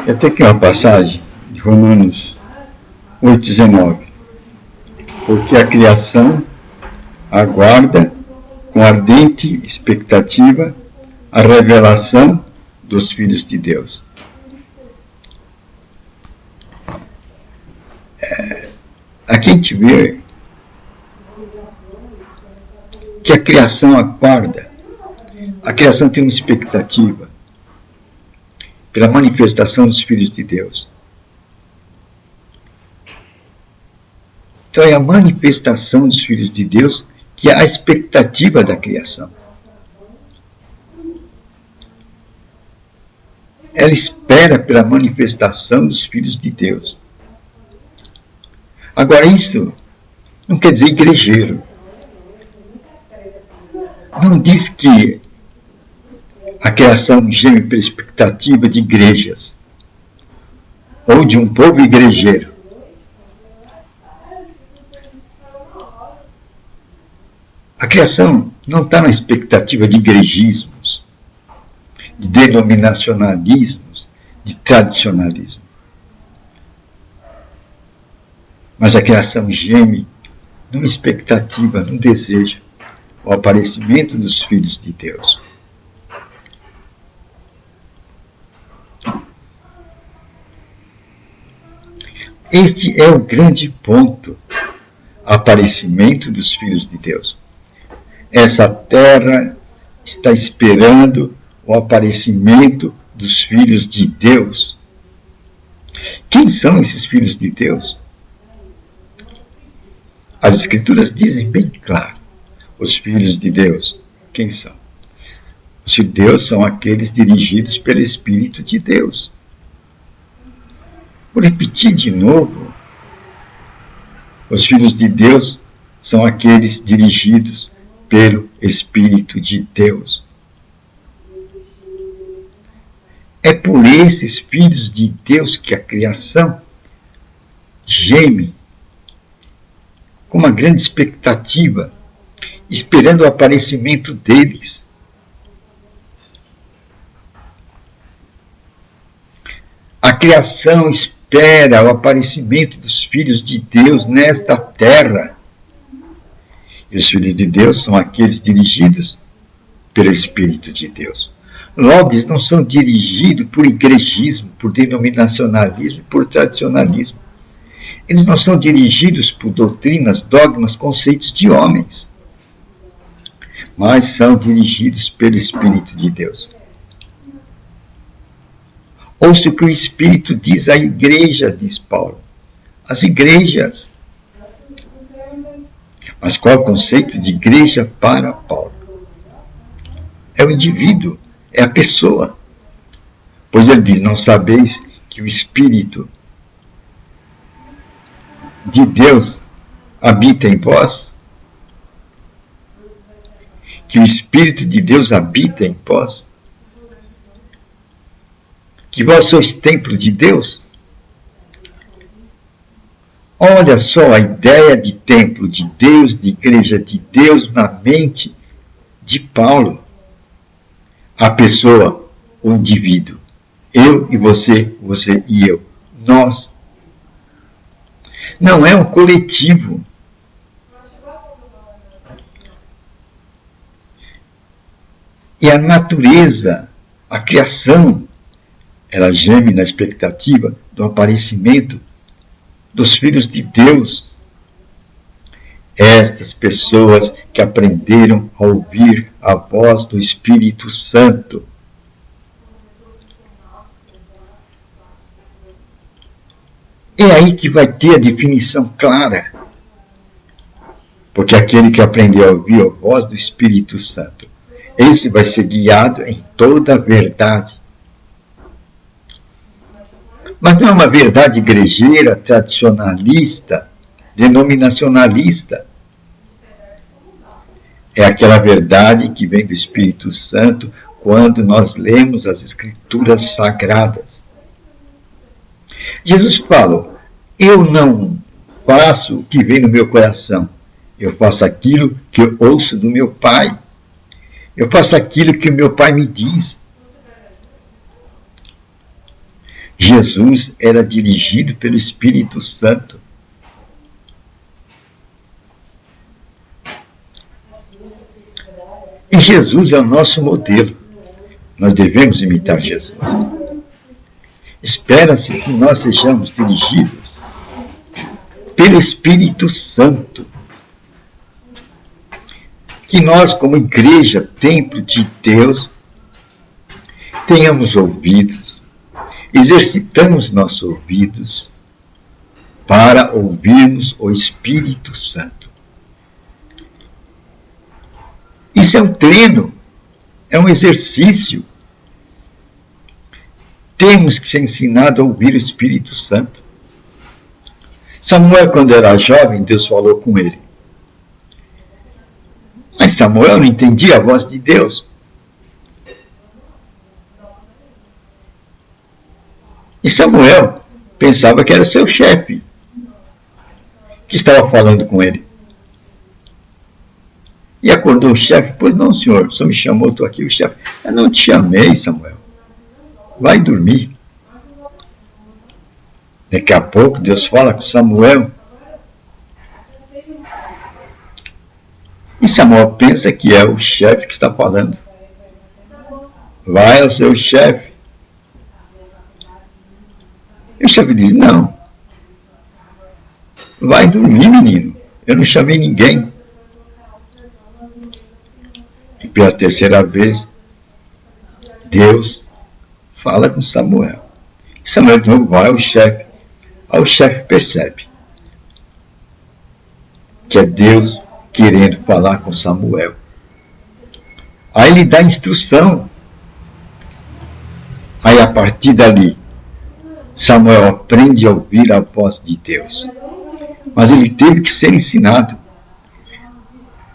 Até aqui uma passagem de Romanos 8,19. Porque a criação aguarda com ardente expectativa a revelação dos filhos de Deus. Aqui a gente vê que a criação aguarda, a criação tem uma expectativa pela manifestação dos filhos de Deus. Então é a manifestação dos filhos de Deus que é a expectativa da criação. Ela espera pela manifestação dos filhos de Deus. Agora, isso não quer dizer igrejeiro. Não diz que a criação geme pela expectativa de igrejas ou de um povo igrejeiro. A criação não está na expectativa de igrejismos, de denominacionalismos, de tradicionalismo. Mas a criação geme numa expectativa, num desejo, o aparecimento dos filhos de Deus. Este é o grande ponto, aparecimento dos filhos de Deus. Essa terra está esperando o aparecimento dos filhos de Deus. Quem são esses filhos de Deus? As Escrituras dizem bem claro, os filhos de Deus, quem são? Os filhos de Deus são aqueles dirigidos pelo Espírito de Deus. Vou repetir de novo, os filhos de Deus são aqueles dirigidos pelo Espírito de Deus. É por esses filhos de Deus que a criação geme com uma grande expectativa, esperando o aparecimento deles. A criação espera o aparecimento dos filhos de Deus nesta terra. E os filhos de Deus são aqueles dirigidos pelo Espírito de Deus. Logo, eles não são dirigidos por igrejismo, por denominacionalismo e por tradicionalismo. Eles não são dirigidos por doutrinas, dogmas, conceitos de homens, mas são dirigidos pelo Espírito de Deus. Ouça o que o Espírito diz à igreja, diz Paulo. As igrejas. Mas qual é o conceito de igreja para Paulo? É o indivíduo, é a pessoa. Pois ele diz, não sabeis que o Espírito de Deus habita em vós? Que o Espírito de Deus habita em vós? Que vós sois templo de Deus? Olha só a ideia de templo de Deus, de igreja de Deus na mente de Paulo. A pessoa, o indivíduo. Eu e você, você e eu. Nós. Não é um coletivo. E a natureza, a criação, ela geme na expectativa do aparecimento dos filhos de Deus. Estas pessoas que aprenderam a ouvir a voz do Espírito Santo. É aí que vai ter a definição clara. Porque aquele que aprendeu a ouvir a voz do Espírito Santo, esse vai ser guiado em toda a verdade. Mas não é uma verdade igrejeira, tradicionalista, denominacionalista. É aquela verdade que vem do Espírito Santo quando nós lemos as Escrituras Sagradas. Jesus falou, eu não faço o que vem no meu coração, eu faço aquilo que eu ouço do meu Pai. Eu faço aquilo que o meu Pai me diz. Jesus era dirigido pelo Espírito Santo. E Jesus é o nosso modelo. Nós devemos imitar Jesus. Espera-se que nós sejamos dirigidos pelo Espírito Santo. Que nós, como igreja, templo de Deus, tenhamos ouvidos, exercitamos nossos ouvidos para ouvirmos o Espírito Santo. Isso é um treino, é um exercício. Temos que ser ensinados a ouvir o Espírito Santo. Samuel, quando era jovem, Deus falou com ele. Mas Samuel não entendia a voz de Deus. E Samuel pensava que era seu chefe que estava falando com ele. E acordou o chefe, pois não, senhor, o senhor me chamou, estou aqui, o chefe. Eu não te chamei, Samuel. Vai dormir. Daqui a pouco Deus fala com Samuel. E Samuel pensa que é o chefe que está falando. Vai ao seu chefe. E o chefe diz, não. Vai dormir, menino. Eu não chamei ninguém. E pela terceira vez, Deus fala com Samuel. E Samuel de novo vai ao chefe. Aí o chefe percebe que é Deus querendo falar com Samuel. Aí ele dá instrução. Aí a partir dali, Samuel aprende a ouvir a voz de Deus. Mas ele teve que ser ensinado.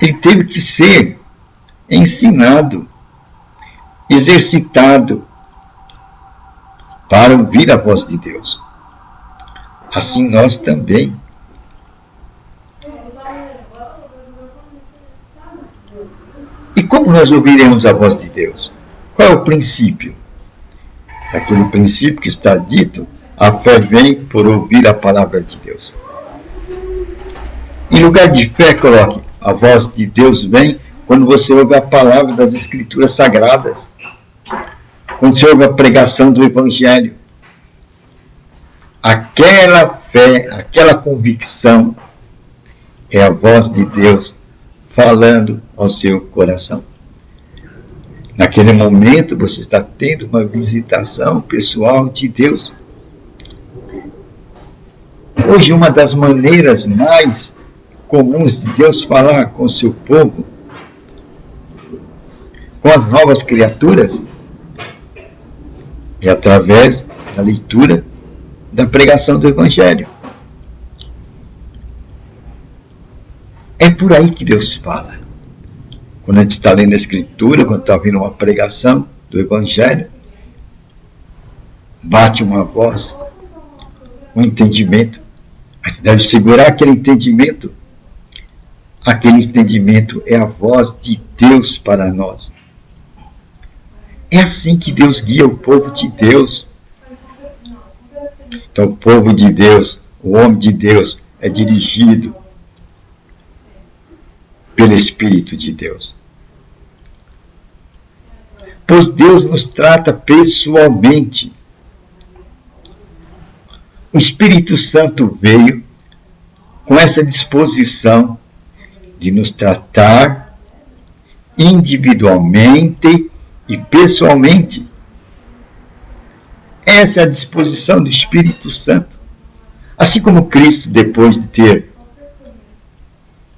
Ele teve que ser ensinado, exercitado para ouvir a voz de Deus. Assim nós também. E como nós ouviremos a voz de Deus? Qual é o princípio? Aquele princípio que está dito, a fé vem por ouvir a palavra de Deus. Em lugar de fé, coloque, a voz de Deus vem quando você ouve a palavra das Escrituras Sagradas. Quando você ouve a pregação do Evangelho. Aquela fé, aquela convicção é a voz de Deus falando ao seu coração. Naquele momento você está tendo uma visitação pessoal de Deus. Hoje uma das maneiras mais comuns de Deus falar com o seu povo, com as novas criaturas, é através da leitura da pregação do Evangelho. É por aí que Deus fala. Quando a gente está lendo a Escritura, quando está ouvindo uma pregação do Evangelho, bate uma voz, um entendimento. Mas deve segurar aquele entendimento. Aquele entendimento é a voz de Deus para nós. É assim que Deus guia o povo de Deus. Então, o povo de Deus, o homem de Deus, é dirigido pelo Espírito de Deus. Pois Deus nos trata pessoalmente. O Espírito Santo veio com essa disposição de nos tratar individualmente e pessoalmente. Essa é a disposição do Espírito Santo. Assim como Cristo, depois de ter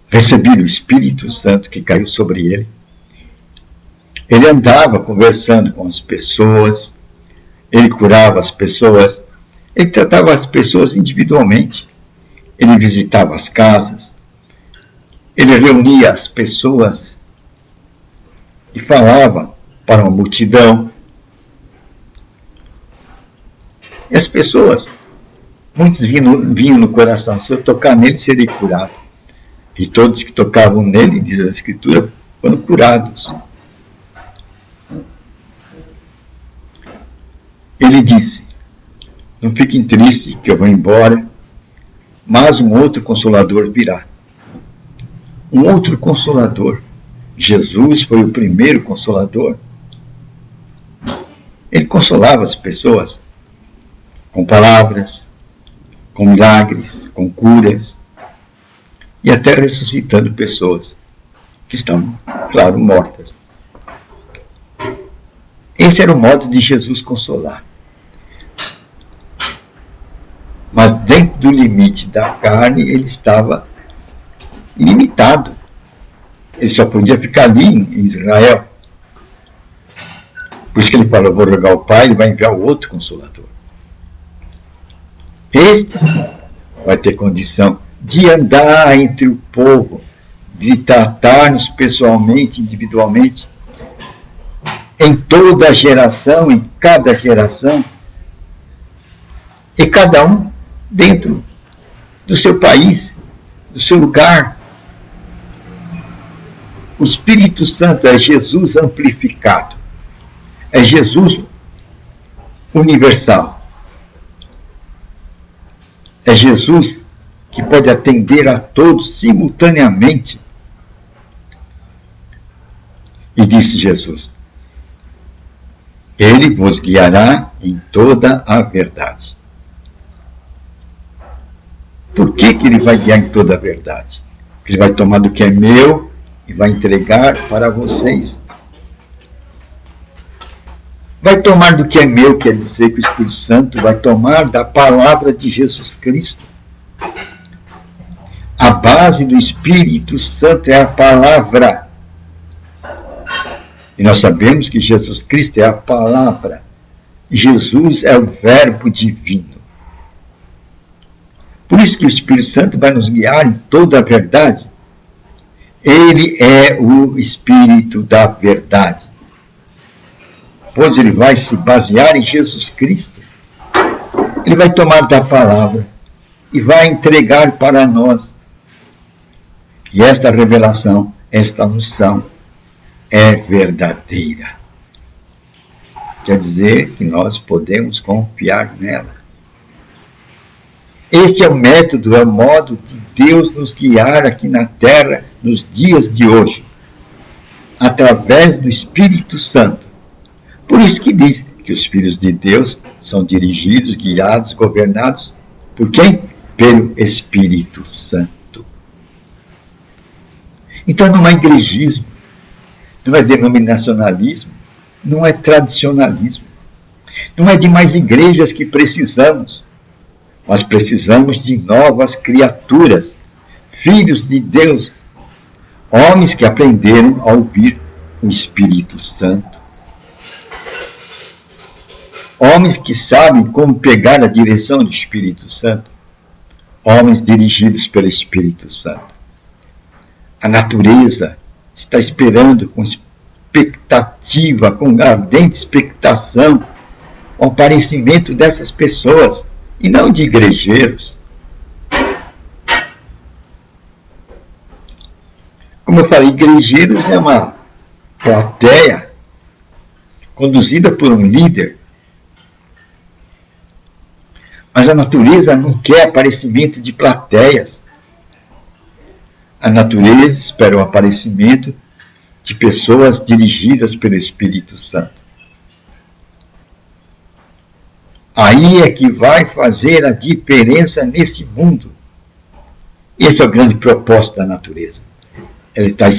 recebido o Espírito Santo que caiu sobre ele, ele andava conversando com as pessoas, ele curava as pessoas, ele tratava as pessoas individualmente, ele visitava as casas, ele reunia as pessoas e falava para uma multidão. E as pessoas, muitos vinham no coração, se eu tocar nele, serei curado. E todos que tocavam nele, diz a Escritura, foram curados. Ele disse, Não fiquem tristes que eu vou embora, mas um outro Consolador virá. Um outro Consolador. Jesus foi o primeiro Consolador. Ele consolava as pessoas com palavras, com milagres, com curas, e até ressuscitando pessoas que estão, claro, mortas. Esse era o modo de Jesus consolar. Mas dentro do limite da carne, ele estava limitado. Ele só podia ficar ali em Israel. Por isso que ele falou, vou rogar ao Pai, ele vai enviar o outro Consolador. Este vai ter condição de andar entre o povo, de tratar-nos pessoalmente, individualmente, em toda geração, em cada geração, e cada um dentro do seu país, do seu lugar. O Espírito Santo é Jesus amplificado, é Jesus universal, é Jesus que pode atender a todos simultaneamente. E disse Jesus, ele vos guiará em toda a verdade. Por que ele vai guiar em toda a verdade? Porque ele vai tomar do que é meu e vai entregar para vocês. Vai tomar do que é meu, quer dizer que o Espírito Santo vai tomar da palavra de Jesus Cristo. A base do Espírito Santo é a palavra. E nós sabemos que Jesus Cristo é a palavra. Jesus é o Verbo divino. Por isso que o Espírito Santo vai nos guiar em toda a verdade. Ele é o Espírito da verdade. Pois ele vai se basear em Jesus Cristo. Ele vai tomar da palavra e vai entregar para nós. E esta revelação, esta unção, é verdadeira. Quer dizer que nós podemos confiar nela. Este é o método, é o modo de Deus nos guiar aqui na terra nos dias de hoje, através do Espírito Santo. Por isso que diz que os filhos de Deus são dirigidos, guiados, governados por quem? Pelo Espírito Santo. Então não é igrejismo, não é denominacionalismo, não é tradicionalismo, não é de mais igrejas que precisamos, mas precisamos de novas criaturas, filhos de Deus, homens que aprenderam a ouvir o Espírito Santo. Homens que sabem como pegar a direção do Espírito Santo. Homens dirigidos pelo Espírito Santo. A natureza está esperando com expectativa, com ardente expectação, o aparecimento dessas pessoas, e não de igrejeiros. Como eu falei, igrejeiros é uma plateia conduzida por um líder. Mas a natureza não quer aparecimento de plateias. A natureza espera o aparecimento de pessoas dirigidas pelo Espírito Santo. Aí é que vai fazer a diferença neste mundo. Esse é o grande propósito da natureza. Ela está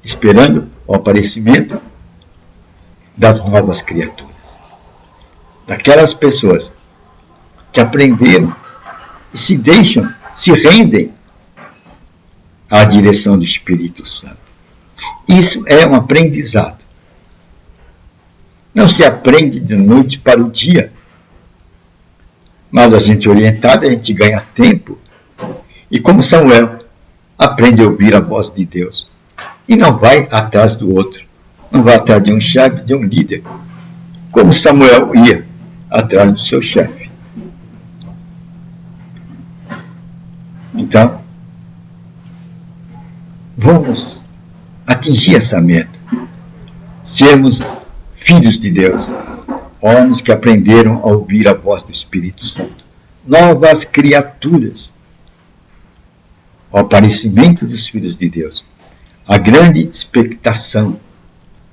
esperando o aparecimento das novas criaturas. Daquelas pessoas que aprenderam e se deixam, se rendem à direção do Espírito Santo. Isso é um aprendizado. Não se aprende de noite para o dia, mas a gente orientada, a gente ganha tempo, e como Samuel, aprende a ouvir a voz de Deus, e não vai atrás do outro, não vai atrás de um chefe, de um líder, como Samuel ia atrás do seu chefe. Então, vamos atingir essa meta, sermos filhos de Deus, homens que aprenderam a ouvir a voz do Espírito Santo, novas criaturas, o aparecimento dos filhos de Deus, a grande expectação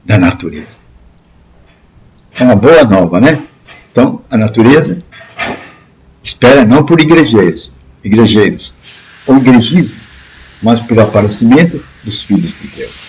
da natureza. É uma boa nova, né? Então, a natureza espera não por igrejeiros ou igrejismo, mas pelo aparecimento dos filhos de Deus.